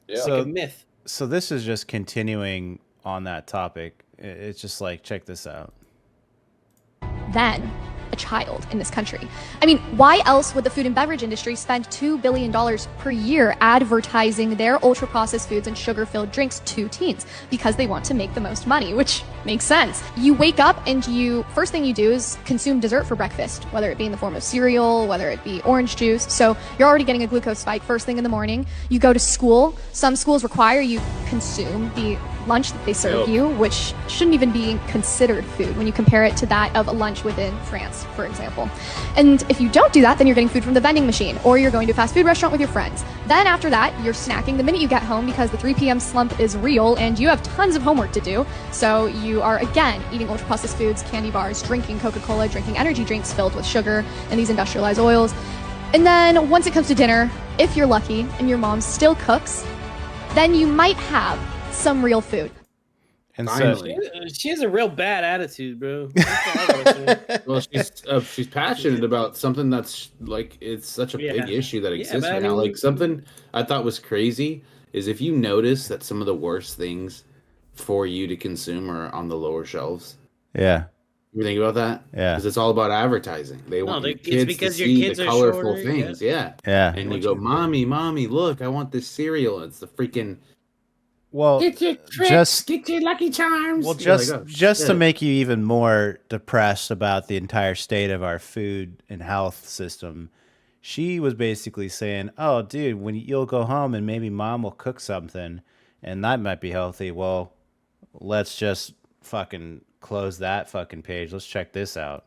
It's like a So, myth. so this is just continuing on that topic. It's just like, check this out. Then a child in this country. I mean, why else would the food and beverage industry spend $2 billion per year advertising their ultra-processed foods and sugar-filled drinks to teens? Because they want to make the most money, which makes sense. You wake up and first thing you do is consume dessert for breakfast, whether it be in the form of cereal, whether it be orange juice. So you're already getting a glucose spike first thing in the morning. You go to school. Some schools require you consume the lunch that they serve you, which shouldn't even be considered food when you compare it to that of a lunch within France, for example. And if you don't do that, then you're getting food from the vending machine, or you're going to a fast food restaurant with your friends. Then after that, you're snacking the minute you get home because the 3 p.m. slump is real and you have tons of homework to do. So you are again eating ultra-processed foods, candy bars, drinking Coca-Cola, drinking energy drinks filled with sugar and these industrialized oils. And then once it comes to dinner, if you're lucky and your mom still cooks, then you might have some real food. And Finally. She has a real bad attitude, bro. Well, she's passionate about something that's like it's such a big issue that exists right now. Like something I thought was crazy is if you notice that some of the worst things for you to consume are on the lower shelves. Yeah. You think about that? Yeah. Because it's all about advertising. They want your kids kids to your see kids the are colorful shorter, things. Yeah. And you go, mommy, look, I want this cereal. It's the freaking. Well, get your tricks, get your Lucky Charms. Well, just to make you even more depressed about the entire state of our food and health system, she was basically saying, "Oh, dude, when you'll go home and maybe mom will cook something, and that might be healthy. Well, let's just fucking close that fucking page. Let's check this out."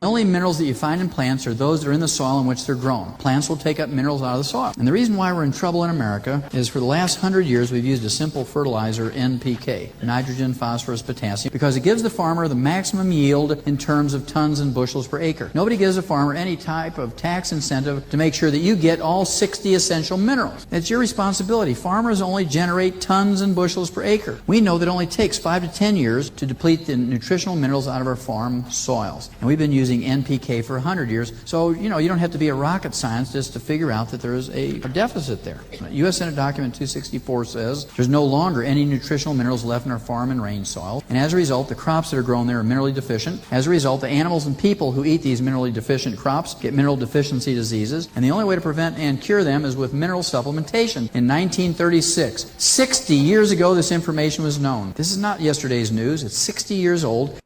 The only minerals that you find in plants are those that are in the soil in which they're grown. Plants will take up minerals out of the soil. And the reason why we're in trouble in America is for the last 100 years we've used a simple fertilizer, NPK, nitrogen, phosphorus, potassium, because it gives the farmer the maximum yield in terms of tons and bushels per acre. Nobody gives a farmer any type of tax incentive to make sure that you get all 60 essential minerals. It's your responsibility. Farmers only generate tons and bushels per acre. We know that it only takes 5 to 10 years to deplete the nutritional minerals out of our farm soils. And we've been using NPK for 100 years. So, you don't have to be a rocket scientist to figure out that there is a deficit there. U.S. Senate Document 264 says there's no longer any nutritional minerals left in our farm and range soil. And as a result, the crops that are grown there are minerally deficient. As a result, the animals and people who eat these minerally deficient crops get mineral deficiency diseases. And the only way to prevent and cure them is with mineral supplementation. In 1936, 60 years ago, this information was known. This is not yesterday's news. It's 60 years old.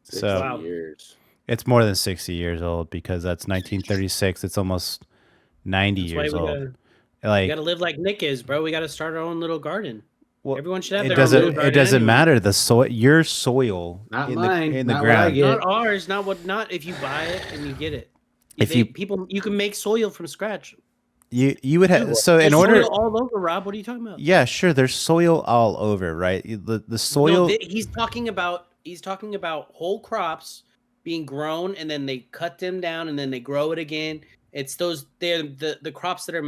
So years. It's more than 60 years old because that's 1936. It's almost 90 years old. We got to live like Nick is, bro. We got to start our own little garden. Well, everyone should have their own little garden. garden. It doesn't matter. The soil, your soil, not in mine, in the not ground. Not ours. Not if you buy it and you get it. You can make soil from scratch. You would have in there's order soil all over, Rob. What are you talking about? Yeah, sure. There's soil all over, right? The soil. No, he's talking about whole crops being grown, and then they cut them down, and then they grow it again. It's they're the crops that are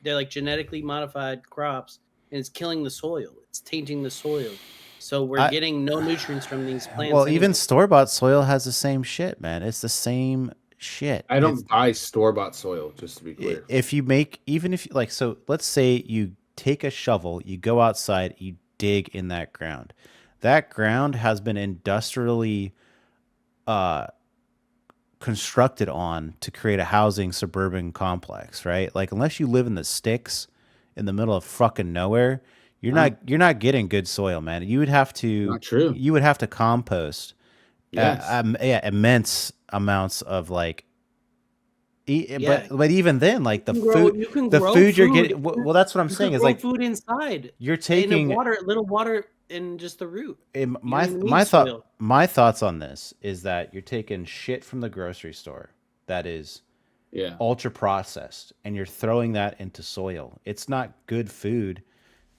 they're like genetically modified crops, and it's killing the soil. It's tainting the soil. So we're getting no nutrients from these plants. Well, even store-bought soil has the same shit, man. It's the same shit. I don't buy store-bought soil, just to be clear. If you make, even if so let's say you take a shovel, you go outside, you dig in that ground. That ground has been industrially constructed on to create a housing suburban complex, right? Like unless you live in the sticks in the middle of fucking nowhere, you're not getting good soil, man. You would have to Not true. You would have to compost immense amounts of like but even then, like the food you're getting, well, that's what I'm saying is like food inside. You're taking little water in just the root. My thoughts on this is that you're taking shit from the grocery store that is ultra processed, and you're throwing that into soil. It's not good food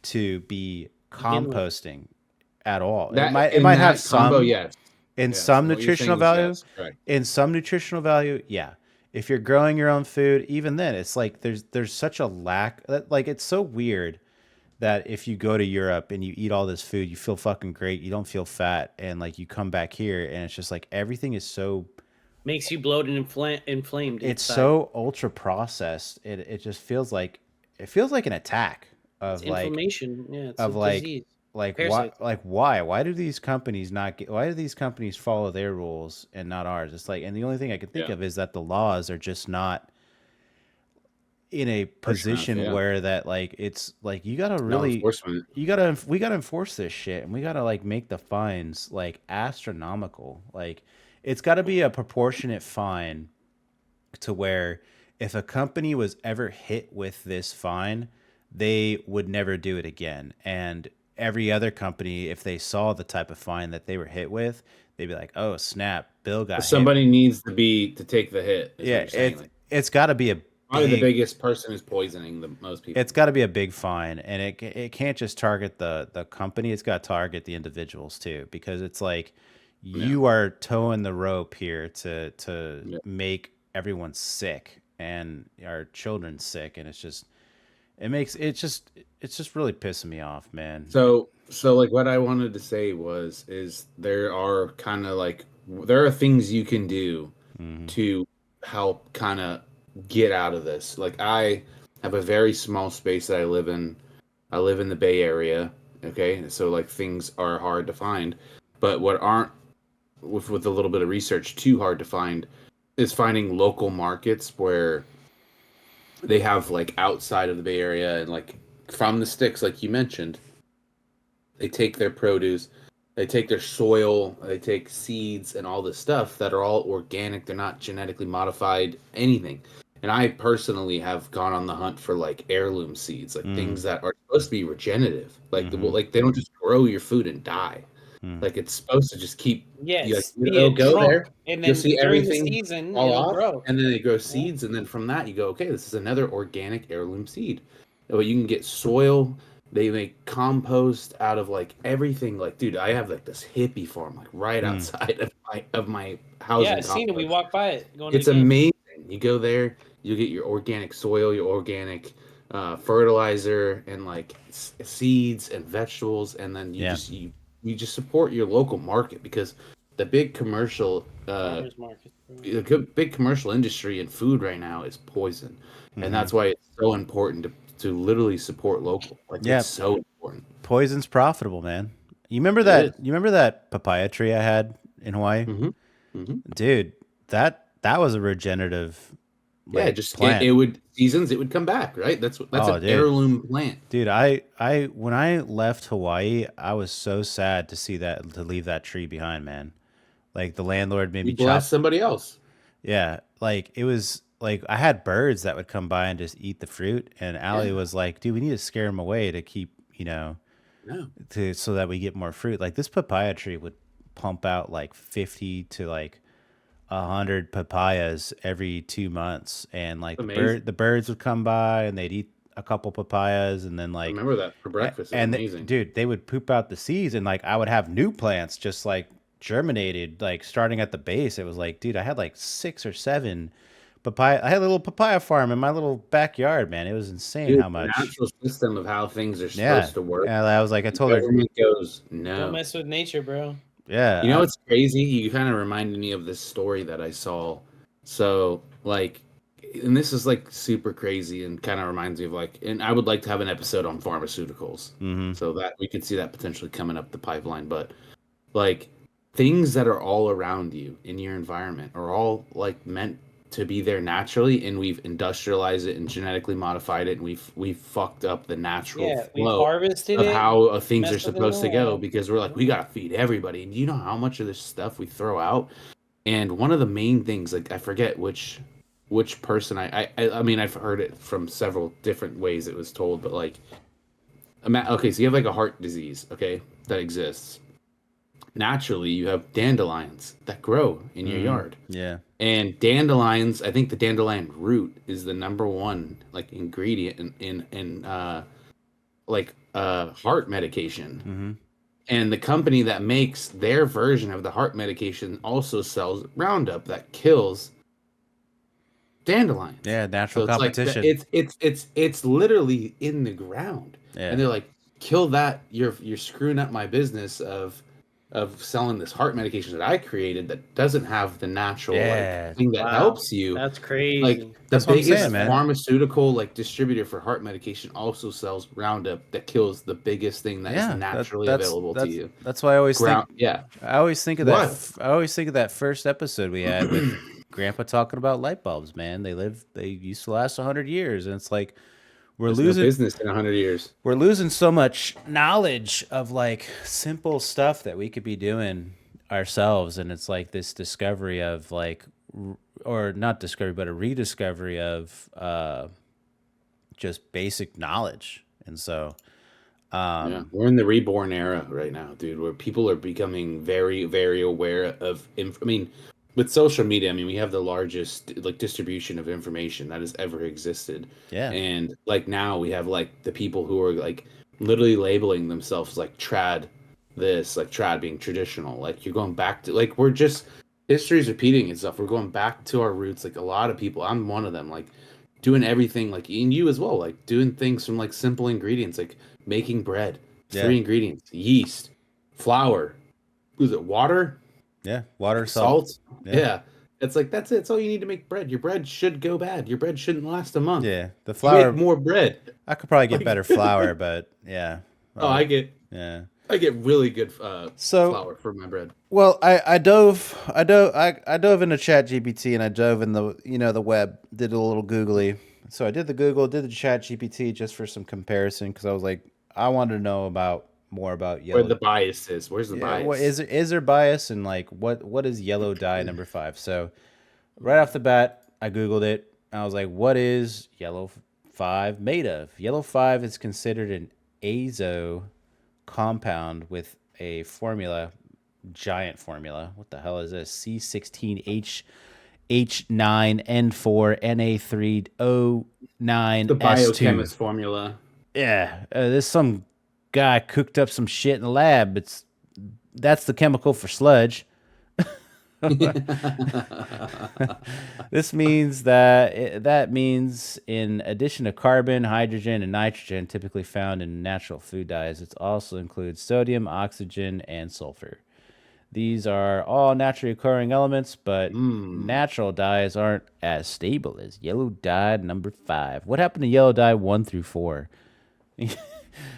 to be composting at all. It might have some some nutritional value. In some nutritional value, yeah. If you're growing your own food, even then, it's like there's such a lack. Like it's so weird that if you go to Europe and you eat all this food, you feel fucking great. You don't feel fat, and like you come back here and it's just like everything is so makes you bloated and inflamed. It's so ultra processed. It just feels like an attack of inflammation. Yeah, it's of a disease. Why do these companies why do these companies follow their rules and not ours? It's like, and the only thing I can think of is that the laws are just not in a position where that like it's like you gotta really we gotta enforce this shit, and we gotta like make the fines like astronomical. Like it's got to be a proportionate fine to where if a company was ever hit with this fine, they would never do it again. And every other company, if they saw the type of fine that they were hit with, they'd be like, "Oh snap, Bill got somebody hit." needs to take the hit. Yeah, it's got to be a probably the biggest person is poisoning the most people. It's got to be a big fine, and it can't just target the company. It's got to target the individuals too, because it's like you are towing the rope here to make everyone sick and our children sick, and it's just really pissing me off, man. So like what I wanted to say is there are kind of like there are things you can do to help kind of get out of this. Like I have a very small space that I live in. I live in the Bay Area. Okay, so like things are hard to find, but what aren't with a little bit of research too hard to find is finding local markets where they have like outside of the Bay Area and like from the sticks, like you mentioned, they take their produce, they take their soil, they take seeds and all this stuff that are all organic. They're not genetically modified, anything. And I personally have gone on the hunt for like heirloom seeds, like things that are supposed to be regenerative. Like like they don't just grow your food and die. Like it's supposed to just keep. Yes, you'll go there, and then you'll see during everything the season, fall it'll off, grow. and then they grow seeds, and then from that you go, okay, this is another organic heirloom seed. But you can get soil. They make compost out of like everything. Like, dude, I have like this hippie farm like right outside of my house. Yeah, I've seen it. We walk by it. It's amazing. You go there, you get your organic soil, your organic fertilizer, and like seeds and vegetables, and then you just support your local market, because the big commercial big commercial industry in food right now is poison, and that's why it's so important to literally support local. Like it's so important. Poison's profitable, man. You remember that? You remember that papaya tree I had in Hawaii? Dude, that was a regenerative. Like, just plant. It would seasons. It would come back, right? That's an heirloom plant, dude. When I left Hawaii, I was so sad to leave that tree behind, man. Like the landlord made me chop somebody else. Yeah, like it was like I had birds that would come by and just eat the fruit, and Allie was like, "Dude, we need to scare them away to keep, so that we get more fruit." Like this papaya tree would pump out like 50 to like 100 papayas every 2 months, and like the birds would come by and they'd eat a couple papayas, and then like I remember that for breakfast. And amazing. Dude, they would poop out the seeds, and like I would have new plants just like germinated, like starting at the base. It was like, dude, I had like 6 or 7 papaya. I had a little papaya farm in my little backyard, man. It was insane how much. The natural system of how things are supposed to work. Yeah, I was like, I told her, government goes, no, don't mess with nature, bro. Yeah. You know what's crazy? You kind of reminded me of this story that I saw. So, like, and this is like super crazy and kind of reminds me of like, and I would like to have an episode on pharmaceuticals, so that we could see that potentially coming up the pipeline. But like things that are all around you in your environment are all like meant to be there naturally, and we've industrialized it and genetically modified it, and we've fucked up the natural flow harvested of how things are supposed to go, because we're like, we gotta feed everybody. And you know how much of this stuff we throw out? And one of the main things, like I forget which person I mean, I've heard it from several different ways it was told, but like, okay, so you have like a heart disease, okay, that exists. Naturally, you have dandelions that grow in your yard. Yeah. And dandelions, I think the dandelion root is the #1 like ingredient in heart medication. And the company that makes their version of the heart medication also sells Roundup that kills dandelions. Yeah, natural competition. Like it's literally in the ground. Yeah. And they're like, kill that, you're screwing up my business of of selling this heart medication that I created that doesn't have the natural Yeah. like thing that helps you. That's crazy. Like the That's what I'm biggest saying, man. pharmaceutical like distributor for heart medication also sells Roundup that kills the biggest thing that is naturally available to you. That's why I always think. Yeah, I always think of that. I always think of that first episode we had with Grandpa talking about light bulbs. Man, they used to last 100 years, and it's like we're losing business in 100 years. We're losing so much knowledge of like simple stuff that we could be doing ourselves, and it's like this discovery of like, or not discovery, but a rediscovery of just basic knowledge. And so we're in the reborn era right now, dude, where people are becoming very, very aware of with social media, we have the largest like distribution of information that has ever existed. Yeah. And like now we have like the people who are like literally labeling themselves like trad this, like trad being traditional. Like you're going back to like history's repeating itself. We're going back to our roots. Like a lot of people, I'm one of them, like doing everything like and you as well, like doing things from like simple ingredients, like making bread. 3 ingredients: yeast, flour, was it water? Yeah, water, salt. Yeah. It's like that's it. It's all you need to make bread. Your bread should go bad. Your bread shouldn't last a month. Yeah, the flour. Make more bread. I could probably get better flour, but yeah. I get really good flour for my bread. Well, I dove into ChatGPT and I dove in the web, did a little googly. So I did the Google, did the ChatGPT just for some comparison because I was like, I wanted to know more about yellow. Where the bias is. Where's the bias? What is there bias, and like what is yellow dye number 5? So right off the bat, I Googled it. I was like, what is yellow 5 made of? Yellow 5 is considered an azo compound with a giant formula. What the hell is this? C16H9N4Na3O9S2. The biochemist formula. Yeah, there's some guy cooked up some shit in the lab. That's the chemical for sludge. This means that means in addition to carbon, hydrogen, and nitrogen typically found in natural food dyes, it also includes sodium, oxygen, and sulfur. These are all naturally occurring elements, but natural dyes aren't as stable as yellow dye number 5. What happened to yellow dye 1 through 4?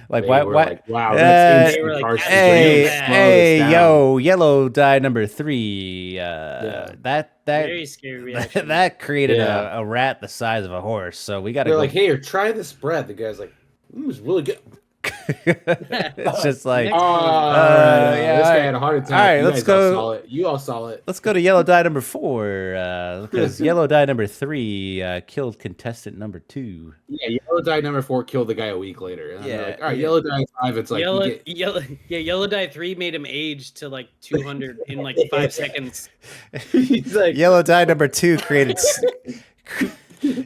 Like why? Like, wow, that's like, hey, yo, yellow dye number 3. That very scary reaction. That created a rat the size of a horse. So we got to. They're like, hey, try this bread. The guy's like, it's really good. It's just like, this guy had a heart attack. All right, let's go. You all saw it. Let's go to yellow dye number 4 because yellow dye number 3 killed contestant number 2. Yeah, yellow dye number 4 killed the guy a week later. And like, all right, yellow dye 5. It's like yellow dye 3 made him age to like 200 in like 5 seconds. He's like, yellow dye number 2 created.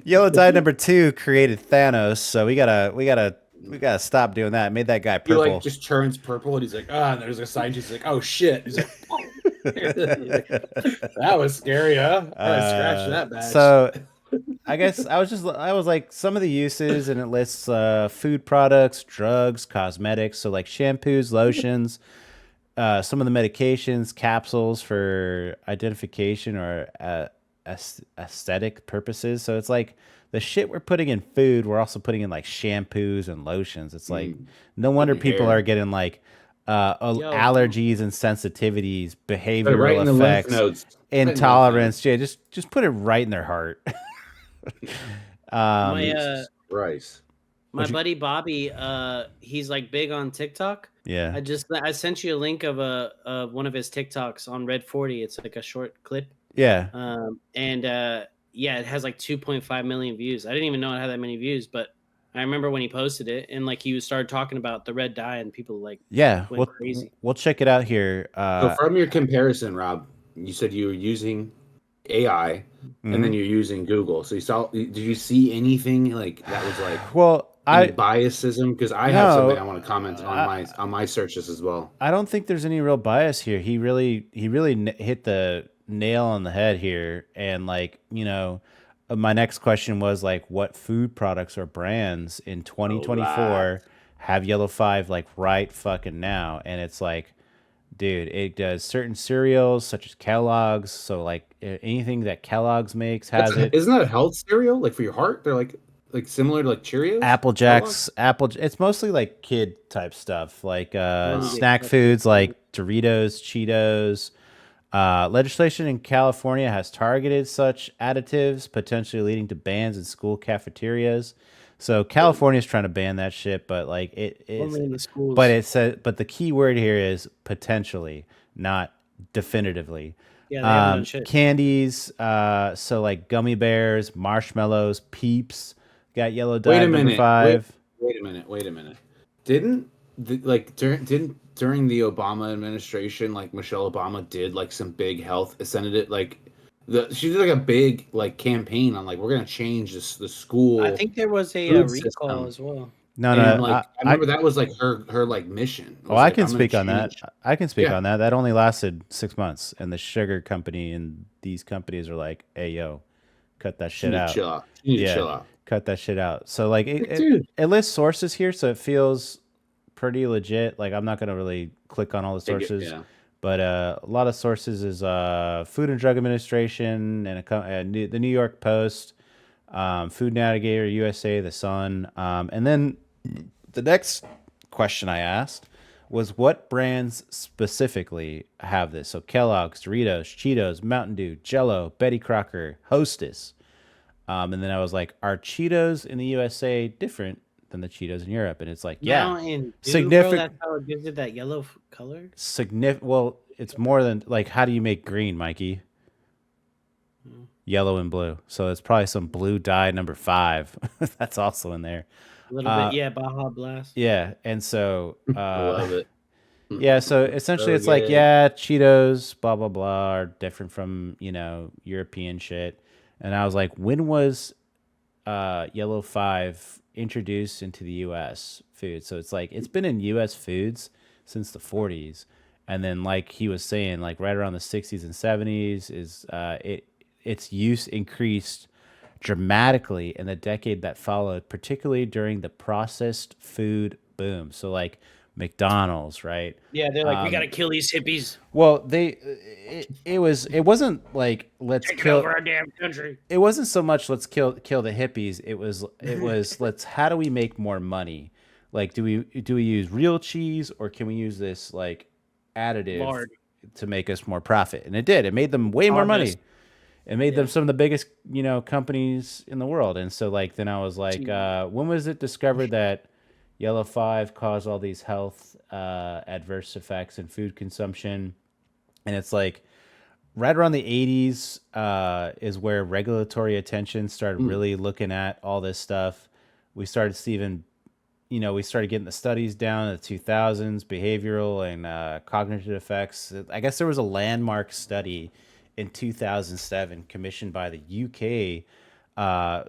Yellow dye number 2 created Thanos, so we gotta stop doing that. It made that guy purple. He like just turns purple, and he's like, and there's a scientist like, oh shit. He's like, that was scary, huh? Scratch that batch. So I guess I was like some of the uses, and it lists food products, drugs, cosmetics. So like shampoos, lotions, some of the medications, capsules for identification or aesthetic purposes. So it's like the shit we're putting in food, we're also putting in like shampoos and lotions. It's like no wonder people are getting like allergies and sensitivities, behavioral effects, intolerance. Yeah, just put it right in their heart. My buddy Bobby, he's like big on TikTok. Yeah, I sent you a link of one of his TikToks on Red 40. It's like a short clip. Yeah. It has like 2.5 million views. I didn't even know it had that many views, but I remember when he posted it and like he started talking about the red dye and people like went crazy. We'll check it out here. So from your comparison, Rob, you said you were using AI and then you're using Google. So did you see anything like that was like biasism? Because I have something I want to comment on my searches as well. I don't think there's any real bias here. He really hit the nail on the head here. And like, my next question was like, what food products or brands in 2024 have yellow 5 like right fucking now? And it's like Dude, it does certain cereals such as Kellogg's. So like anything that Kellogg's makes has it. Isn't that a health cereal? Like for your heart? They're like similar to like Cheerios? Apple Jacks, it's mostly like kid type stuff, like snack foods like Doritos, Cheetos. Legislation in California has targeted such additives, potentially leading to bans in school cafeterias. So California is trying to ban that shit, but like it is only in the schools. But it says, but the key word here is potentially, not definitively. Yeah, they haven't done shit. Candies, so like gummy bears, marshmallows, Peeps got yellow dye number 5. Wait a minute. Didn't during the Obama administration, like Michelle Obama did like some big health senator she did like a big like campaign on like we're gonna change the school. I think there was a recall as well. No, I remember that was like her like mission. Oh, I can speak on that. I can speak on that. That only lasted 6 months, and the sugar company and these companies are like, "Hey, yo, cut that shit out. Chill out. You need to chill out. Cut that shit out." So like it lists sources here, so it feels pretty legit. Like I'm not gonna really click on all the sources, but a lot of sources is Food and Drug Administration and the New York Post, Food Navigator, USA, The Sun, and then the next question I asked was what brands specifically have this? So Kellogg's, Doritos, Cheetos, Mountain Dew, Jell-O, Betty Crocker, Hostess. And then I was like, are Cheetos in the USA different than the Cheetos in Europe? And it's like, significant. That's how it gives it that yellow color. Well, it's more than like, how do you make green, Mikey? Yellow and blue. So it's probably some blue dye number 5. That's also in there. A little bit, Baja Blast. Yeah, and so I love it. Yeah, so essentially it's like, Cheetos, blah blah blah, are different from European shit. And I was like, when was Yellow 5 introduced into the U.S. food? So it's like it's been in U.S. foods since the 40s, and then like he was saying, like right around the 60s and 70s is its use increased dramatically in the decade that followed, particularly during the processed food boom. So like McDonald's, right? Yeah, they're like, we gotta kill these hippies. Well, it wasn't like let's kill over our damn country. It wasn't so much let's kill the hippies. It was let's how do we make more money? Like do we use real cheese or can we use this like additive to make us more profit? And it did. It made them way more money. It made them some of the biggest, companies in the world. And so, like, then I was like, when was it discovered that Yellow 5 caused all these health adverse effects in food consumption? And it's like right around the 80s is where regulatory attention started really looking at all this stuff. We started seeing, we started getting the studies down in the 2000s, behavioral and cognitive effects. I guess there was a landmark study in 2007 commissioned by the UK.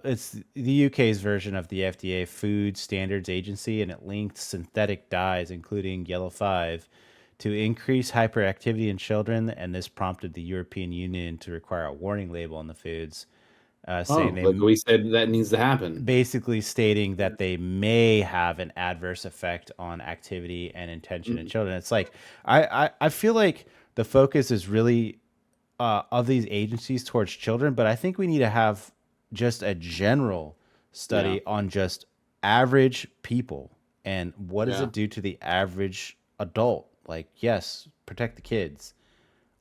It's the UK's version of the FDA Food Standards Agency, and it linked synthetic dyes, including Yellow 5, to increase hyperactivity in children, and this prompted the European Union to require a warning label on the foods, saying we said that needs to happen. Basically stating that they may have an adverse effect on activity and attention in children. It's like, I feel like the focus is really of these agencies towards children, but I think we need to have just a general study on just average people and what does it do to the average adult. Like, yes, protect the kids.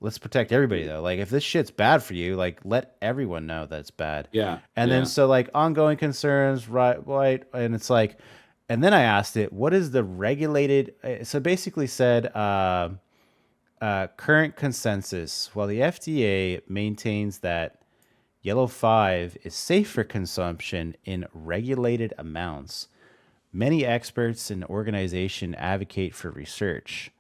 Let's protect everybody though. Like if this shit's bad for you, like let everyone know that it's bad. Yeah. And then so like ongoing concerns, right? And it's like, and then I asked it, what is the regulated? So basically said, current consensus, while the FDA maintains that Yellow 5 is safe for consumption in regulated amounts, many experts and organizations advocate for research.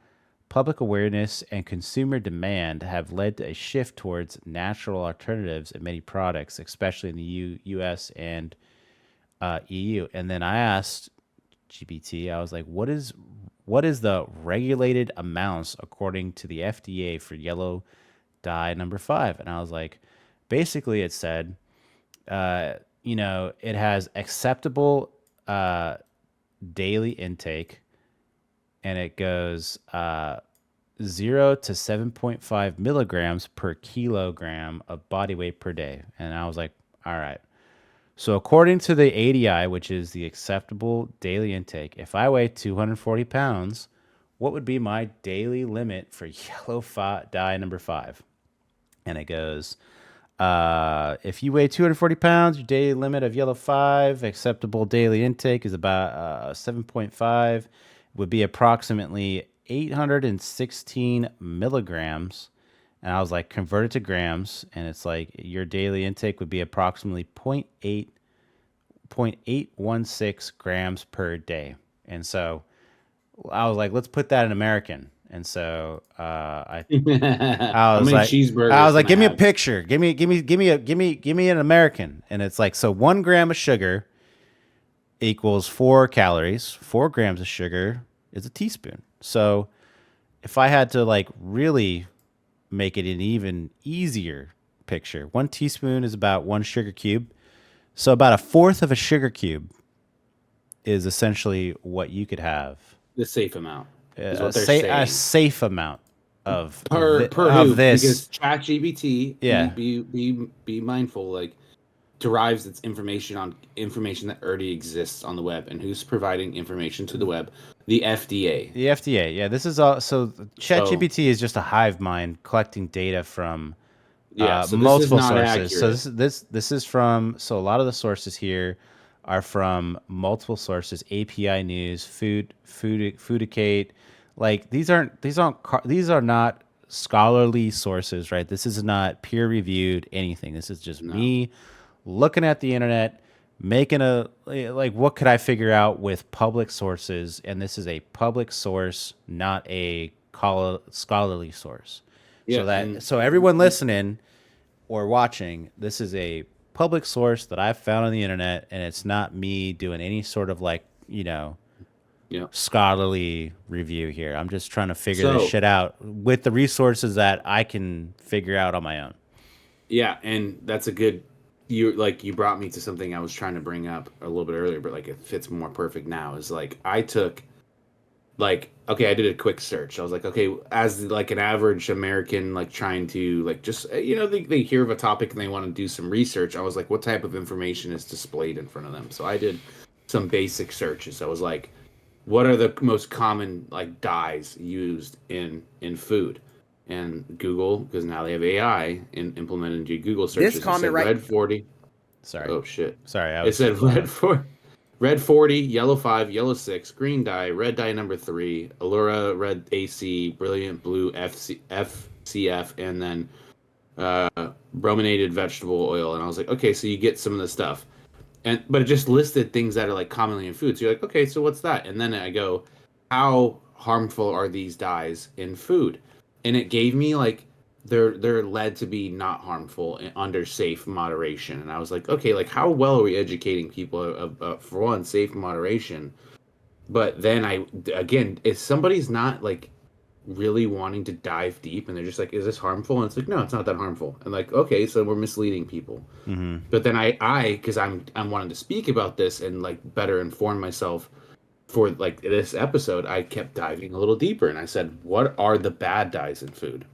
Public awareness and consumer demand have led to a shift towards natural alternatives in many products, especially in the US and EU. And then I asked GPT, I was like, what is the regulated amounts according to the FDA for yellow dye number 5? And I was like, basically it said, it has acceptable daily intake, and it goes 0 to 7.5 milligrams per kilogram of body weight per day. And I was like, all right. So according to the ADI, which is the acceptable daily intake, if I weigh 240 pounds, what would be my daily limit for yellow dye number 5? And it goes, if you weigh 240 pounds, your daily limit of yellow 5, acceptable daily intake is about 7.5, would be approximately 816 milligrams. And I was like, convert it to grams, and it's like your daily intake would be approximately 0.816 grams per day. And so I was like, let's put that in American. And so I was like, give me a picture. Give me an American. And it's like, so 1 gram of sugar equals 4 calories. 4 grams of sugar is a teaspoon. So if I had to like really make it an even easier picture, 1 teaspoon is about 1 sugar cube. So about a fourth of a sugar cube is essentially what you could have. The safe amount. A safe amount of this. Because ChatGPT, yeah, be mindful, like derives its information on information that already exists on the web, and who's providing information to the web? The FDA. The FDA. Yeah, this is all. So ChatGPT is just a hive mind collecting data from multiple sources. Accurate. So this is from. So a lot of the sources here are from multiple sources: API News, Foodicate. Like these are not scholarly sources, right? This is not peer reviewed anything. This is just me looking at the internet, making what could I figure out with public sources, and this is a public source, not a scholarly source. Yeah, so everyone listening or watching, this is a public source that I found on the internet, and it's not me doing any sort of scholarly review here. I'm just trying to figure this shit out with the resources that I can figure out on my own. Yeah, and that's a good. You brought me to something I was trying to bring up a little bit earlier, but like it fits more perfect now. Is like I took, I did a quick search. I was like, okay, as like an average American, like trying to like just they hear of a topic and they want to do some research. I was like, what type of information is displayed in front of them? So I did some basic searches. I was like, what are the most common like dyes used in food? And Google, because now they have AI implemented into Google searches. This comment right. Red 40. Sorry. Oh shit. Sorry. It said red 40, yellow 5, yellow 6, green dye, red dye number 3, Allura red AC, brilliant blue FCF, and then brominated vegetable oil. And I was like, okay, so you get some of the stuff. But it just listed things that are like commonly in food. So you're like, okay, so what's that? And then I go, how harmful are these dyes in food? And it gave me like they're led to be not harmful and under safe moderation. And I was like, okay, like how well are we educating people for one, safe moderation? But then if somebody's not like really wanting to dive deep and they're just like, is this harmful? And it's like, no, it's not that harmful. And like, okay, so we're misleading people. Mm-hmm. But then because I'm wanting to speak about this and like better inform myself for like this episode, I kept diving a little deeper and I said, what are the bad dyes in food?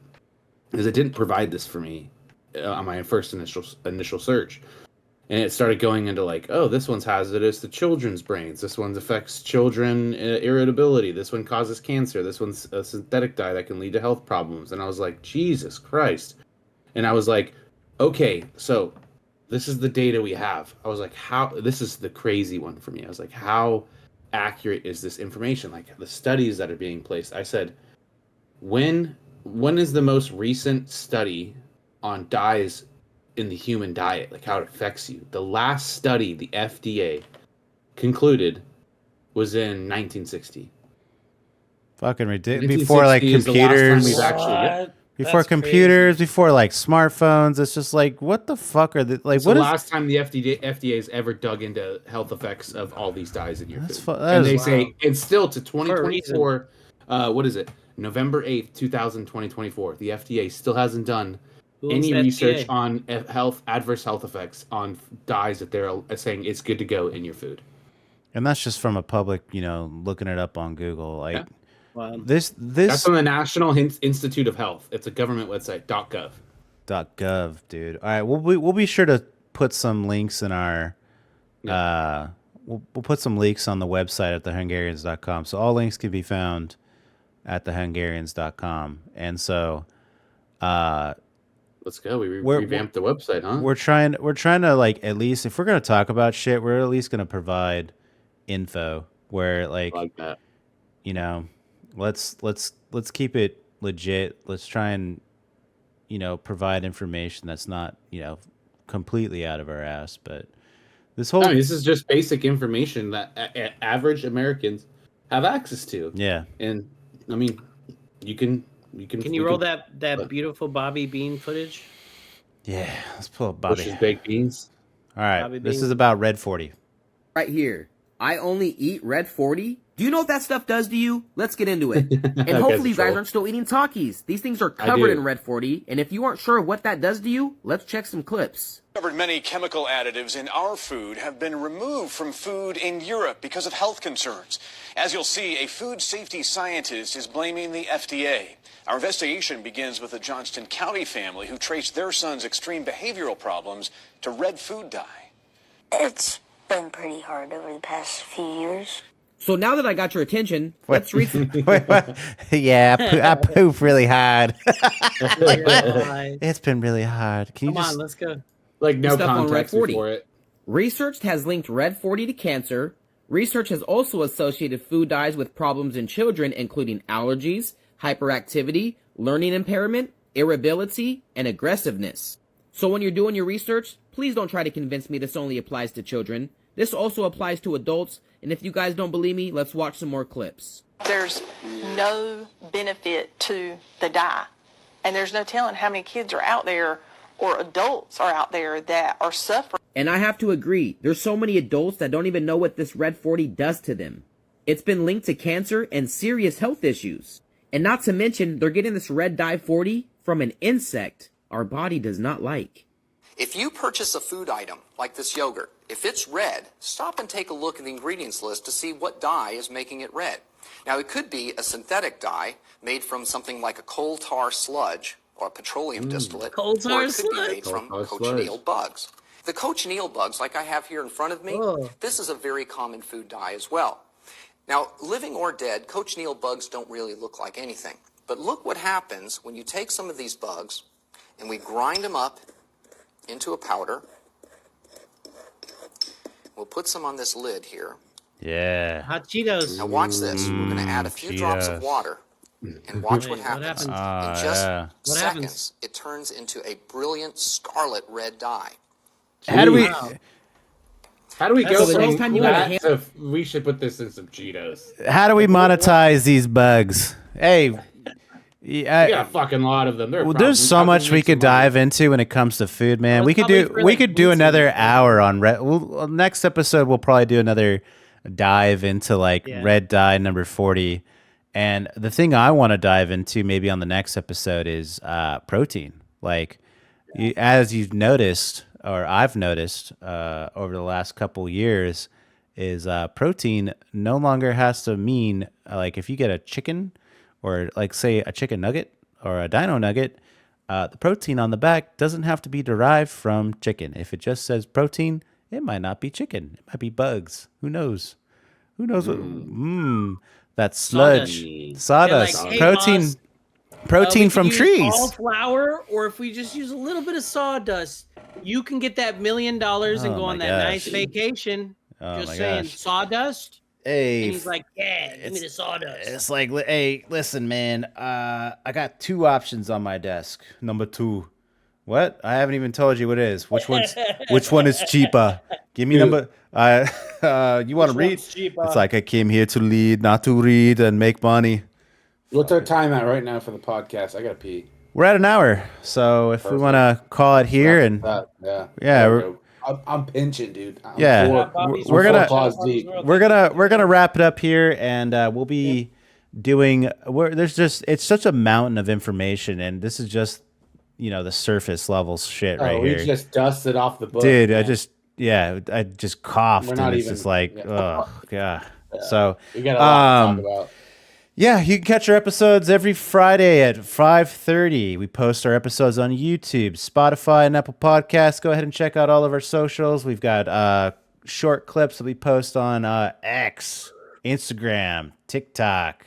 Because it didn't provide this for me on my first initial search. And it started going into like, oh, this one's hazardous to children's brains. This one affects children irritability. This one causes cancer. This one's a synthetic dye that can lead to health problems. And I was like, Jesus Christ. And I was like, okay, so this is the data we have. I was like, this is the crazy one for me. I was like, how accurate is this information? Like the studies that are being placed. I said, when is the most recent study on dyes in the human diet, like how it affects you? The last study the FDA concluded was in 1960. Fucking ridiculous. Before like computers, before computers, before like smartphones. It's just like, what the fuck are the like? It's what the is last time the FDA has ever dug into health effects of all these dyes in your food? And they say it's still to 2024. What is it? November 8th, 2024. The FDA still hasn't done any research on adverse health effects on dyes that they're saying it's good to go in your food. And that's just from a public, looking it up on Google. Like, That's from the National Institute of Health. It's a government website. .gov. .gov, dude. All right, we'll be sure to put some links in our we'll put some links on the website at thehungarians.com. So all links can be found at thehungarians.com. And so let's go. We revamped the website, huh? We're trying to like, at least if we're going to talk about shit, we're at least going to provide info where like that. You know, let's keep it legit. Let's try and, you know, provide information that's not, you know, completely out of our ass, but this is just basic information that average Americans have access to. Yeah. And I mean, you can roll that beautiful Bobby Bean footage? Yeah, let's pull up Bobby. Bush's baked beans. All right, this is about Red 40. Right here. I only eat Red 40. Do you know what that stuff does to you? Let's get into it. And hopefully you guys aren't still eating Takis. These things are covered in Red 40, and if you aren't sure what that does to you, let's check some clips. Many chemical additives in our food have been removed from food in Europe because of health concerns. As you'll see, a food safety scientist is blaming the FDA. Our investigation begins with a Johnston County family who traced their son's extreme behavioral problems to red food dye. It's been pretty hard over the past few years. So now that I got your attention, let's read some... Yeah, I poop really hard. It's been really hard. Come on, let's go. Like no stuff on Red context 40. for it. Research has linked Red 40 to cancer. Research has also associated food dyes with problems in children, including allergies, hyperactivity, learning impairment, irritability, and aggressiveness. So when you're doing your research, please don't try to convince me this only applies to children. This also applies to adults, and if you guys don't believe me, let's watch some more clips. There's no benefit to the dye, and there's no telling how many kids are out there or adults are out there that are suffering. And I have to agree, there's so many adults that don't even know what this Red 40 does to them. It's been linked to cancer and serious health issues. And not to mention, they're getting this red dye 40 from an insect our body does not like. If you purchase a food item like this yogurt, if it's red, stop and take a look at the ingredients list to see what dye is making it red. Now, it could be a synthetic dye made from something like a coal tar sludge or a petroleum distillate, or it could be made from cochineal bugs. The cochineal bugs, like I have here in front of me, this is a very common food dye as well. Now, living or dead, cochineal bugs don't really look like anything. But look what happens when you take some of these bugs and we grind them up into a powder. We'll put some on this lid here. Yeah. Hot Cheetos. Now watch this. We're going to add a few drops of water and watch what happens. In just seconds, it turns into a brilliant scarlet red dye. How do we go from that to we should put this in some Cheetos? How do we monetize these bugs? Hey, we got a fucking lot of them. There's so much we could dive into when it comes to food, man. We could do another hour on red. Next episode, we'll probably do another dive into red dye number 40. And the thing I want to dive into maybe on the next episode is protein. As you've noticed, or I've noticed over the last couple years, is protein no longer has to mean if you get a chicken or say a chicken nugget or a dino nugget, the protein on the back doesn't have to be derived from chicken. If it just says protein, it might not be chicken. It might be bugs. Who knows? Who knows what? That's sludge, sawdust, hey, protein. boss, Protein from trees. All flour, or if we just use a little bit of sawdust, you can get that $1 million and go on that nice vacation. Just saying, sawdust. Hey, and he's like, yeah, give me the sawdust. It's like, hey, listen, man. I got 2 options on my desk. Number 2. What? I haven't even told you what it is. Which one is cheaper? Give me number. You want to read? It's like I came here to lead, not to read and make money. What's our time at right now for the podcast? I gotta pee. We're at an hour, so if we want to call it here I'm pinching, dude. We're gonna wrap it up here, and we'll be doing. It's such a mountain of information, and this is just the surface level shit right here. We just dusted off the book, dude. Man. I just coughed, and it's just like, oh god. So we got a lot to talk about. Yeah, you can catch our episodes every Friday at 5:30. We post our episodes on YouTube, Spotify, and Apple Podcasts. Go ahead and check out all of our socials. We've got short clips that we post on X, Instagram, TikTok,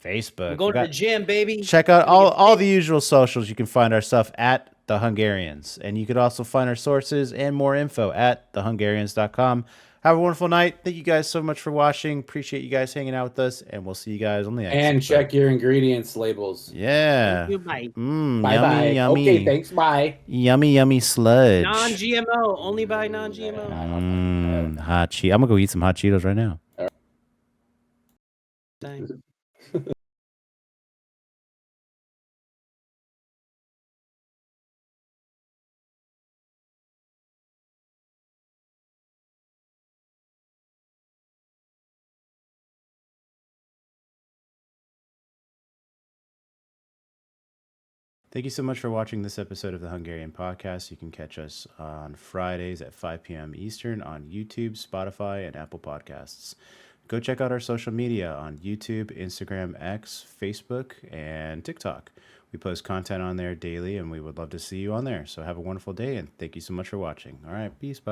Facebook. I'm going to the gym, baby. Check out all the usual socials. You can find our stuff at The Hungarians. And you could also find our sources and more info at thehungarians.com. Have a wonderful night. Thank you guys so much for watching. Appreciate you guys hanging out with us, and we'll see you guys on the next And episode. check your ingredients labels. Yeah. Thank you, bye. Bye. Yummy. Okay, thanks. Bye. Yummy sludge. Non-GMO. Only buy non-GMO. Hot Cheetos. I'm going to go eat some hot Cheetos right now. Thanks. Thank you so much for watching this episode of the Hungarian Podcast. You can catch us on Fridays at 5 p.m. Eastern on YouTube, Spotify, and Apple Podcasts. Go check out our social media on YouTube, Instagram, X, Facebook, and TikTok. We post content on there daily, and we would love to see you on there. So have a wonderful day, and thank you so much for watching. All right, peace, bye.